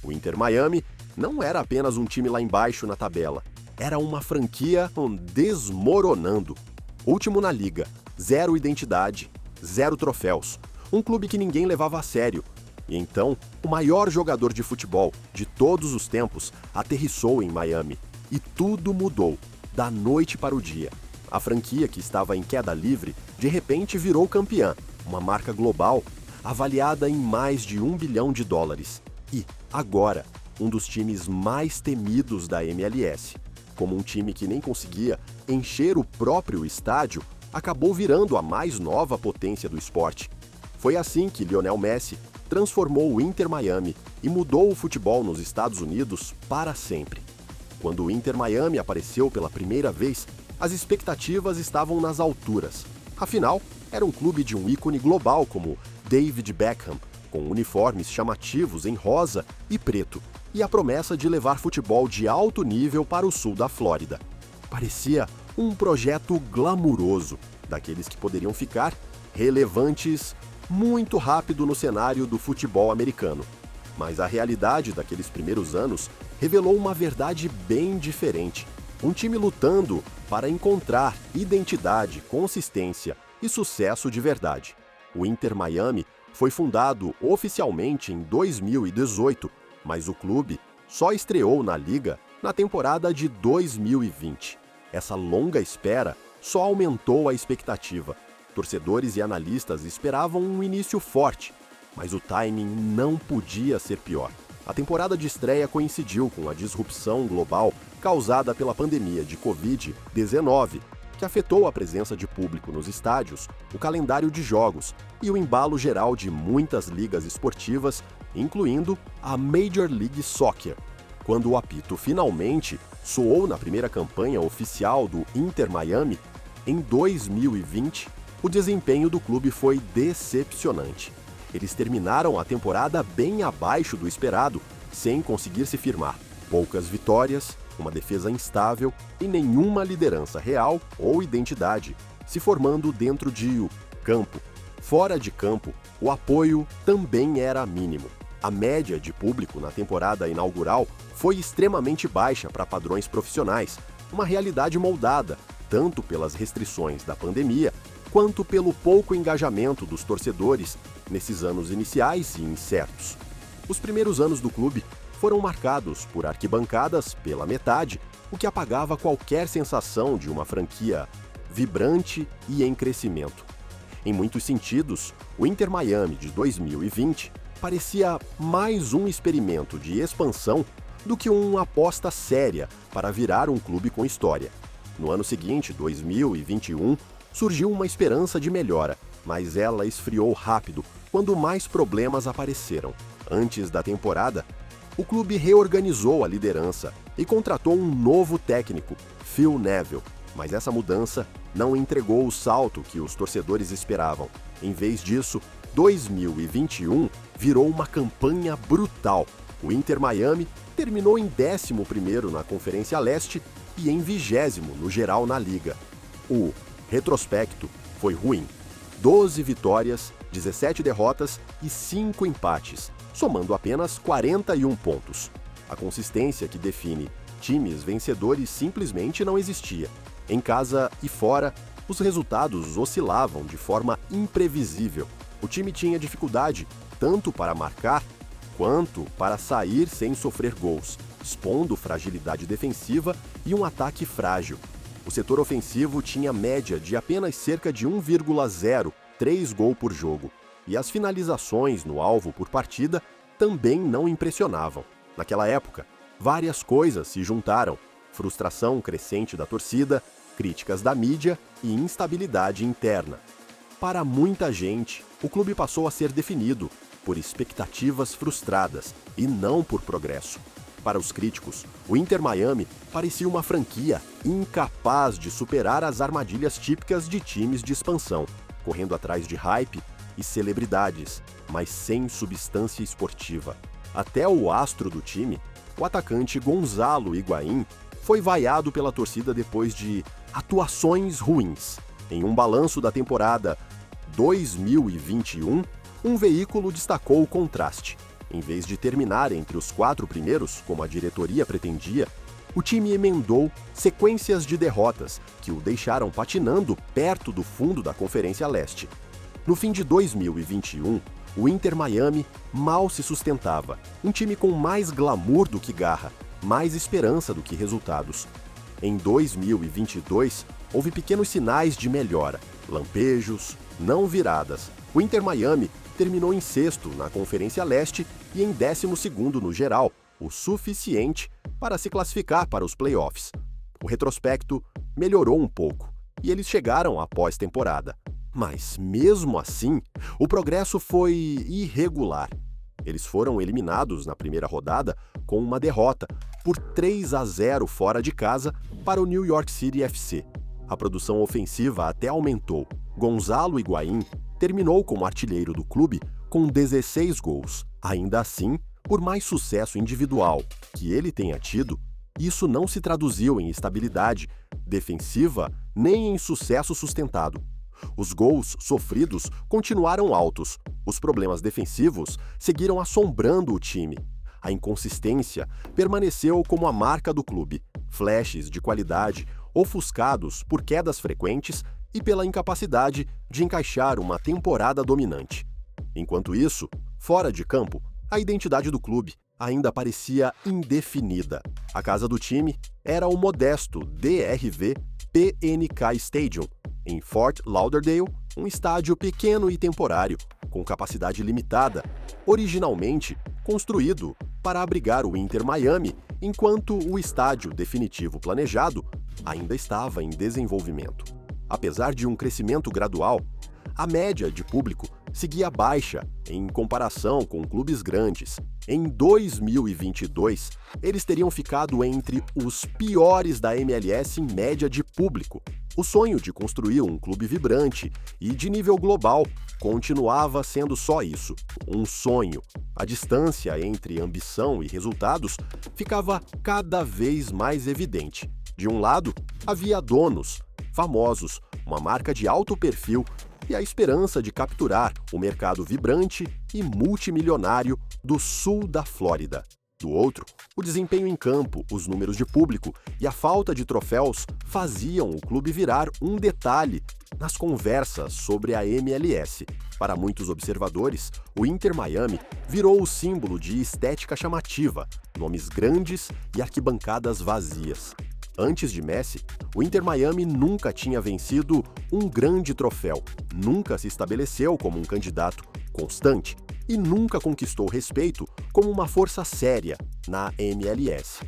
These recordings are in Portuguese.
O Inter Miami não era apenas um time lá embaixo na tabela, era uma franquia desmoronando. Último na liga, zero identidade, zero troféus, um clube que ninguém levava a sério. E então, o maior jogador de futebol de todos os tempos aterrissou em Miami. E tudo mudou, da noite para o dia. A franquia, que estava em queda livre, de repente virou campeã, uma marca global avaliada em mais de US$ 1 bilhão. E, agora, um dos times mais temidos da MLS. Como um time que nem conseguia encher o próprio estádio, acabou virando a mais nova potência do esporte. Foi assim que Lionel Messi transformou o Inter Miami e mudou o futebol nos Estados Unidos para sempre. Quando o Inter Miami apareceu pela primeira vez, as expectativas estavam nas alturas. Afinal, era um clube de um ícone global como David Beckham, com uniformes chamativos em rosa e preto, e a promessa de levar futebol de alto nível para o sul da Flórida. Parecia um projeto glamuroso, daqueles que poderiam ficar relevantes muito rápido no cenário do futebol americano. Mas a realidade daqueles primeiros anos revelou uma verdade bem diferente. Um time lutando para encontrar identidade, consistência e sucesso de verdade. O Inter Miami foi fundado oficialmente em 2018, mas o clube só estreou na liga na temporada de 2020. Essa longa espera só aumentou a expectativa. Torcedores e analistas esperavam um início forte, mas o timing não podia ser pior. A temporada de estreia coincidiu com a disrupção global causada pela pandemia de Covid-19, que afetou a presença de público nos estádios, o calendário de jogos e o embalo geral de muitas ligas esportivas, incluindo a Major League Soccer. Quando o apito finalmente soou na primeira campanha oficial do Inter Miami, em 2020, o desempenho do clube foi decepcionante. Eles terminaram a temporada bem abaixo do esperado, sem conseguir se firmar. Poucas vitórias, uma defesa instável e nenhuma liderança real ou identidade, se formando dentro de campo. Fora de campo, o apoio também era mínimo. A média de público na temporada inaugural foi extremamente baixa para padrões profissionais, uma realidade moldada tanto pelas restrições da pandemia quanto pelo pouco engajamento dos torcedores nesses anos iniciais e incertos. Os primeiros anos do clube foram marcados por arquibancadas pela metade, o que apagava qualquer sensação de uma franquia vibrante e em crescimento. Em muitos sentidos, o Inter Miami de 2020 parecia mais um experimento de expansão do que uma aposta séria para virar um clube com história. No ano seguinte, 2021, surgiu uma esperança de melhora, mas ela esfriou rápido quando mais problemas apareceram. Antes da temporada, o clube reorganizou a liderança e contratou um novo técnico, Phil Neville, mas essa mudança não entregou o salto que os torcedores esperavam. Em vez disso, 2021 virou uma campanha brutal. O Inter Miami terminou em 11º na Conferência Leste e em 20º no geral na liga. O retrospecto foi ruim. 12 vitórias, 17 derrotas e 5 empates, somando apenas 41 pontos. A consistência que define times vencedores simplesmente não existia. Em casa e fora, os resultados oscilavam de forma imprevisível. O time tinha dificuldade tanto para marcar quanto para sair sem sofrer gols, expondo fragilidade defensiva e um ataque frágil. O setor ofensivo tinha média de apenas cerca de 1,03 gol por jogo, e as finalizações no alvo por partida também não impressionavam. Naquela época, várias coisas se juntaram: frustração crescente da torcida, críticas da mídia e instabilidade interna. Para muita gente, o clube passou a ser definido por expectativas frustradas e não por progresso. Para os críticos, o Inter Miami parecia uma franquia incapaz de superar as armadilhas típicas de times de expansão, correndo atrás de hype e celebridades, mas sem substância esportiva. Até o astro do time, o atacante Gonzalo Higuaín, foi vaiado pela torcida depois de atuações ruins. Em um balanço da temporada 2021, um veículo destacou o contraste. Em vez de terminar entre os 4 primeiros, como a diretoria pretendia, o time emendou sequências de derrotas que o deixaram patinando perto do fundo da Conferência Leste. No fim de 2021, o Inter Miami mal se sustentava, um time com mais glamour do que garra, mais esperança do que resultados. Em 2022, houve pequenos sinais de melhora, lampejos, não viradas. O Inter Miami terminou em 6º na Conferência Leste e em 12º no geral, o suficiente para se classificar para os playoffs. O retrospecto melhorou um pouco e eles chegaram à pós-temporada. Mas, mesmo assim, o progresso foi irregular. Eles foram eliminados na primeira rodada com uma derrota por 3-0 fora de casa para o New York City FC. A produção ofensiva até aumentou. Gonzalo Higuaín terminou como artilheiro do clube com 16 gols. Ainda assim, por mais sucesso individual que ele tenha tido, isso não se traduziu em estabilidade defensiva nem em sucesso sustentado. Os gols sofridos continuaram altos, os problemas defensivos seguiram assombrando o time. A inconsistência permaneceu como a marca do clube, flashes de qualidade ofuscados por quedas frequentes e pela incapacidade de encaixar uma temporada dominante. Enquanto isso, fora de campo, a identidade do clube ainda parecia indefinida. A casa do time era o modesto DRV PNK Stadium, em Fort Lauderdale, um estádio pequeno e temporário, com capacidade limitada, originalmente construído para abrigar o Inter Miami, enquanto o estádio definitivo planejado ainda estava em desenvolvimento. Apesar de um crescimento gradual, a média de público seguia baixa em comparação com clubes grandes. Em 2022, eles teriam ficado entre os piores da MLS em média de público. O sonho de construir um clube vibrante e de nível global continuava sendo só isso, um sonho. A distância entre ambição e resultados ficava cada vez mais evidente. De um lado, havia donos, famosos, uma marca de alto perfil e a esperança de capturar o mercado vibrante e multimilionário do sul da Flórida. Do outro, o desempenho em campo, os números de público e a falta de troféus faziam o clube virar um detalhe nas conversas sobre a MLS. Para muitos observadores, o Inter Miami virou o símbolo de estética chamativa, nomes grandes e arquibancadas vazias. Antes de Messi, o Inter Miami nunca tinha vencido um grande troféu, nunca se estabeleceu como um candidato constante e nunca conquistou respeito como uma força séria na MLS.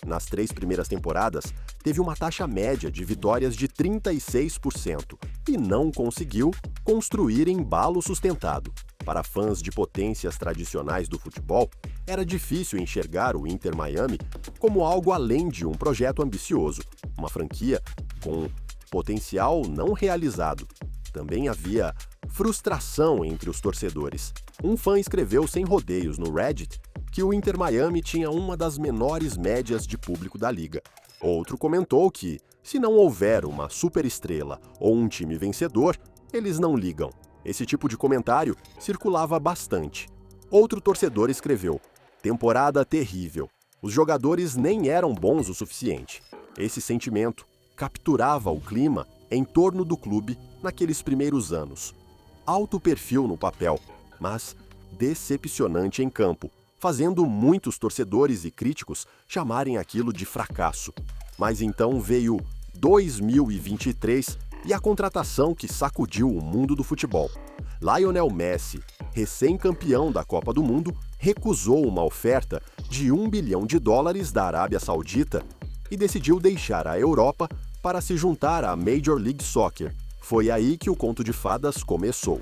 Nas 3 primeiras temporadas, teve uma taxa média de vitórias de 36% e não conseguiu construir embalo sustentado. Para fãs de potências tradicionais do futebol, era difícil enxergar o Inter Miami como algo além de um projeto ambicioso, uma franquia com potencial não realizado. Também havia frustração entre os torcedores. Um fã escreveu sem rodeios no Reddit que o Inter Miami tinha uma das menores médias de público da liga. Outro comentou que, se não houver uma superestrela ou um time vencedor, eles não ligam. Esse tipo de comentário circulava bastante. Outro torcedor escreveu: temporada terrível. Os jogadores nem eram bons o suficiente. Esse sentimento capturava o clima em torno do clube naqueles primeiros anos. Alto perfil no papel, mas decepcionante em campo, fazendo muitos torcedores e críticos chamarem aquilo de fracasso. Mas então veio 2023 e a contratação que sacudiu o mundo do futebol. Lionel Messi, recém-campeão da Copa do Mundo, recusou uma oferta de $1 bilhão da Arábia Saudita e decidiu deixar a Europa para se juntar à Major League Soccer. Foi aí que o conto de fadas começou.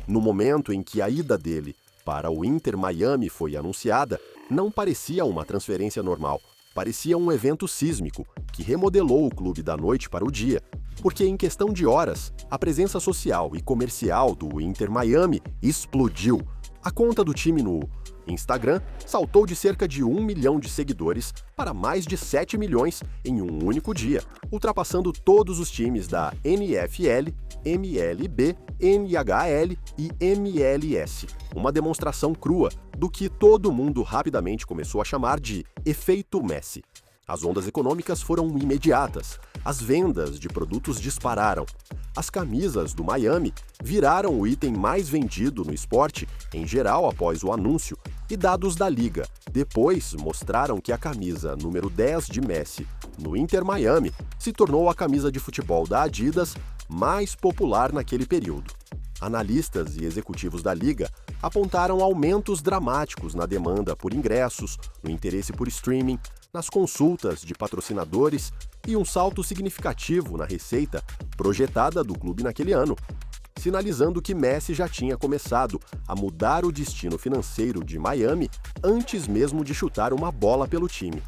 No momento em que a ida dele para o Inter Miami foi anunciada, não parecia uma transferência normal. Parecia um evento sísmico que remodelou o clube da noite para o dia, porque em questão de horas, a presença social e comercial do Inter Miami explodiu, A conta do time no Instagram saltou de cerca de 1 milhão de seguidores para mais de 7 milhões em um único dia, ultrapassando todos os times da NFL, MLB, NHL e MLS. Uma demonstração crua do que todo mundo rapidamente começou a chamar de efeito Messi. As ondas econômicas foram imediatas, as vendas de produtos dispararam. As camisas do Miami viraram o item mais vendido no esporte em geral após o anúncio, e dados da liga depois mostraram que a camisa número 10 de Messi no Inter Miami se tornou a camisa de futebol da Adidas mais popular naquele período. Analistas e executivos da liga apontaram aumentos dramáticos na demanda por ingressos, no interesse por streaming, nas consultas de patrocinadores e um salto significativo na receita projetada do clube naquele ano, sinalizando que Messi já tinha começado a mudar o destino financeiro de Miami antes mesmo de chutar uma bola pelo time.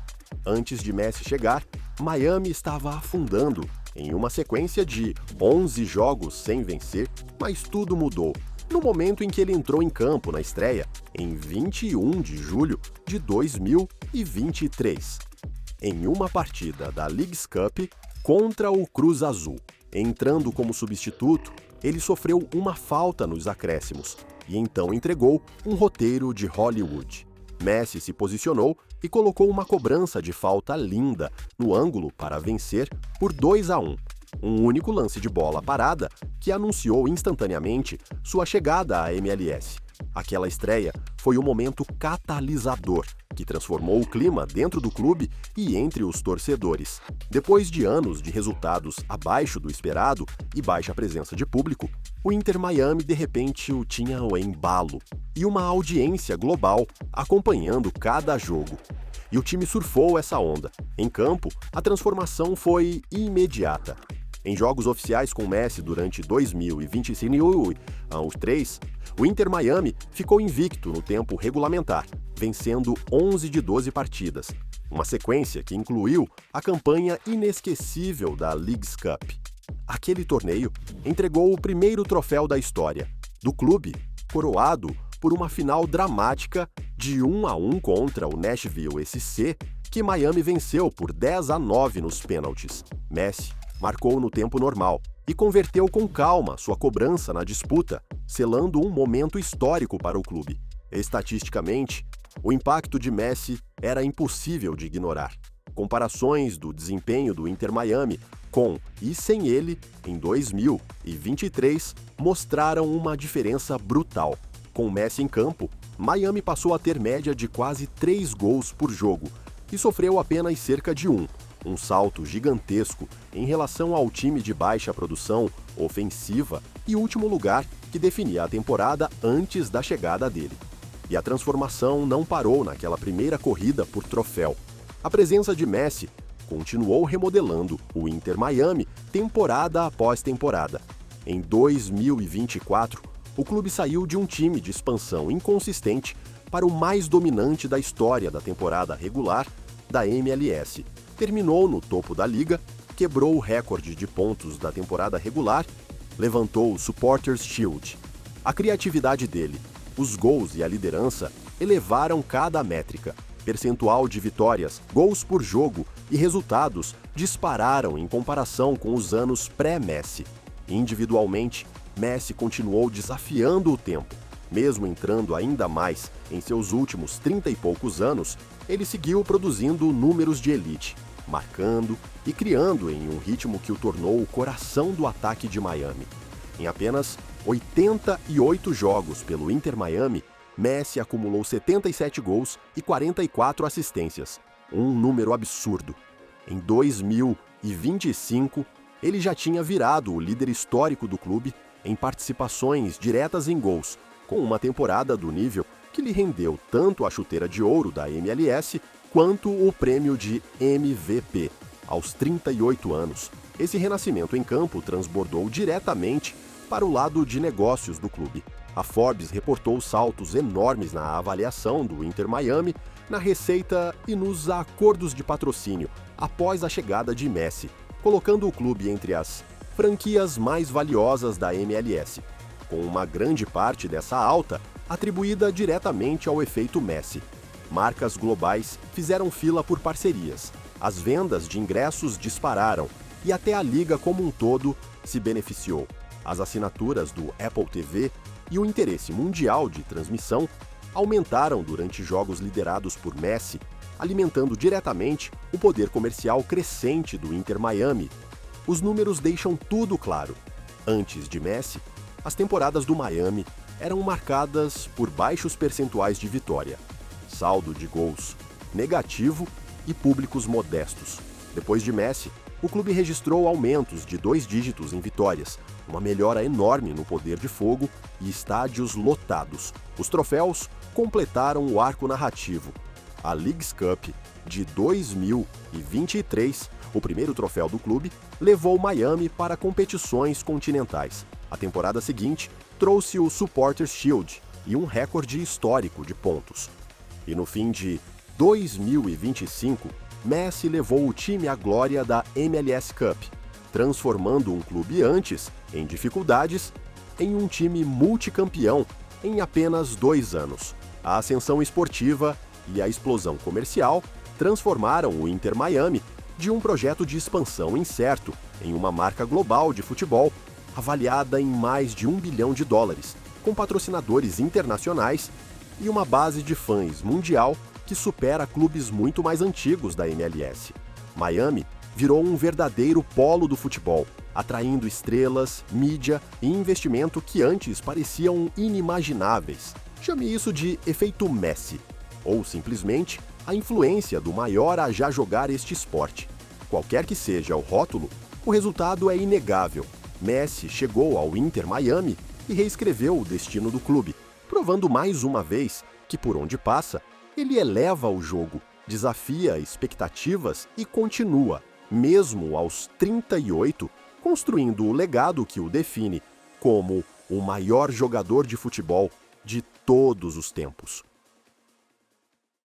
Antes de Messi chegar, Miami estava afundando em uma sequência de 11 jogos sem vencer, mas tudo mudou no momento em que ele entrou em campo na estreia, em 21 de julho de 2023, em uma partida da Leagues Cup contra o Cruz Azul. Entrando como substituto, ele sofreu uma falta nos acréscimos e então entregou um roteiro de Hollywood. Messi se posicionou e colocou uma cobrança de falta linda no ângulo para vencer por 2-1. Um único lance de bola parada que anunciou instantaneamente sua chegada à MLS. Aquela estreia foi um momento catalisador que transformou o clima dentro do clube e entre os torcedores. Depois de anos de resultados abaixo do esperado e baixa presença de público, o Inter Miami de repente o tinha o embalo e uma audiência global acompanhando cada jogo. E o time surfou essa onda. Em campo, a transformação foi imediata. Em jogos oficiais com Messi durante 2023, o Inter Miami ficou invicto no tempo regulamentar, vencendo 11 de 12 partidas, uma sequência que incluiu a campanha inesquecível da Leagues Cup. Aquele torneio entregou o primeiro troféu da história do clube, coroado por uma final dramática de 1-1 contra o Nashville SC, que Miami venceu por 10-9 nos pênaltis. Messi marcou no tempo normal e converteu com calma sua cobrança na disputa, selando um momento histórico para o clube. Estatisticamente, o impacto de Messi era impossível de ignorar. Comparações do desempenho do Inter Miami com e sem ele em 2023 mostraram uma diferença brutal. Com Messi em campo, Miami passou a ter média de quase 3 gols por jogo e sofreu apenas cerca de um salto gigantesco em relação ao time de baixa produção ofensiva e último lugar que definia a temporada antes da chegada dele. E a transformação não parou naquela primeira corrida por troféu. A presença de Messi continuou remodelando o Inter Miami temporada após temporada. Em 2024, o clube saiu de um time de expansão inconsistente para o mais dominante da história da temporada regular da MLS. Terminou no topo da liga, quebrou o recorde de pontos da temporada regular, levantou o Supporters Shield. A criatividade dele, os gols e a liderança elevaram cada métrica. Percentual de vitórias, gols por jogo e resultados dispararam em comparação com os anos pré-Messi. Individualmente, Messi continuou desafiando o tempo. Mesmo entrando ainda mais em seus últimos 30 e poucos anos, ele seguiu produzindo números de elite, marcando e criando em um ritmo que o tornou o coração do ataque de Miami. Em apenas 88 jogos pelo Inter Miami, Messi acumulou 77 gols e 44 assistências, um número absurdo. Em 2025, ele já tinha virado o líder histórico do clube em participações diretas em gols, com uma temporada do nível que lhe rendeu tanto a chuteira de ouro da MLS quanto o prêmio de MVP. Aos 38 anos, esse renascimento em campo transbordou diretamente para o lado de negócios do clube. A Forbes reportou saltos enormes na avaliação do Inter Miami, na receita e nos acordos de patrocínio após a chegada de Messi, colocando o clube entre as franquias mais valiosas da MLS. Com uma grande parte dessa alta atribuída diretamente ao efeito Messi. Marcas globais fizeram fila por parcerias, as vendas de ingressos dispararam e até a liga como um todo se beneficiou. As assinaturas do Apple TV e o interesse mundial de transmissão aumentaram durante jogos liderados por Messi, alimentando diretamente o poder comercial crescente do Inter Miami. Os números deixam tudo claro. Antes de Messi, as temporadas do Miami eram marcadas por baixos percentuais de vitória, saldo de gols negativo e públicos modestos. Depois de Messi, o clube registrou aumentos de 2 dígitos em vitórias, uma melhora enorme no poder de fogo e estádios lotados. Os troféus completaram o arco narrativo. A Leagues Cup de 2023, o primeiro troféu do clube, levou Miami para competições continentais. A temporada seguinte trouxe o Supporters Shield e um recorde histórico de pontos. E no fim de 2025, Messi levou o time à glória da MLS Cup, transformando um clube antes em dificuldades em um time multicampeão em apenas 2 anos. A ascensão esportiva e a explosão comercial transformaram o Inter Miami de um projeto de expansão incerto em uma marca global de futebol avaliada em mais de $1 bilhão, com patrocinadores internacionais e uma base de fãs mundial que supera clubes muito mais antigos da MLS. Miami virou um verdadeiro polo do futebol, atraindo estrelas, mídia e investimento que antes pareciam inimagináveis. Chame isso de efeito Messi, ou simplesmente a influência do maior a já jogar este esporte. Qualquer que seja o rótulo, o resultado é inegável. Messi chegou ao Inter Miami e reescreveu o destino do clube, provando mais uma vez que por onde passa, ele eleva o jogo, desafia expectativas e continua, mesmo aos 38, construindo o legado que o define como o maior jogador de futebol de todos os tempos.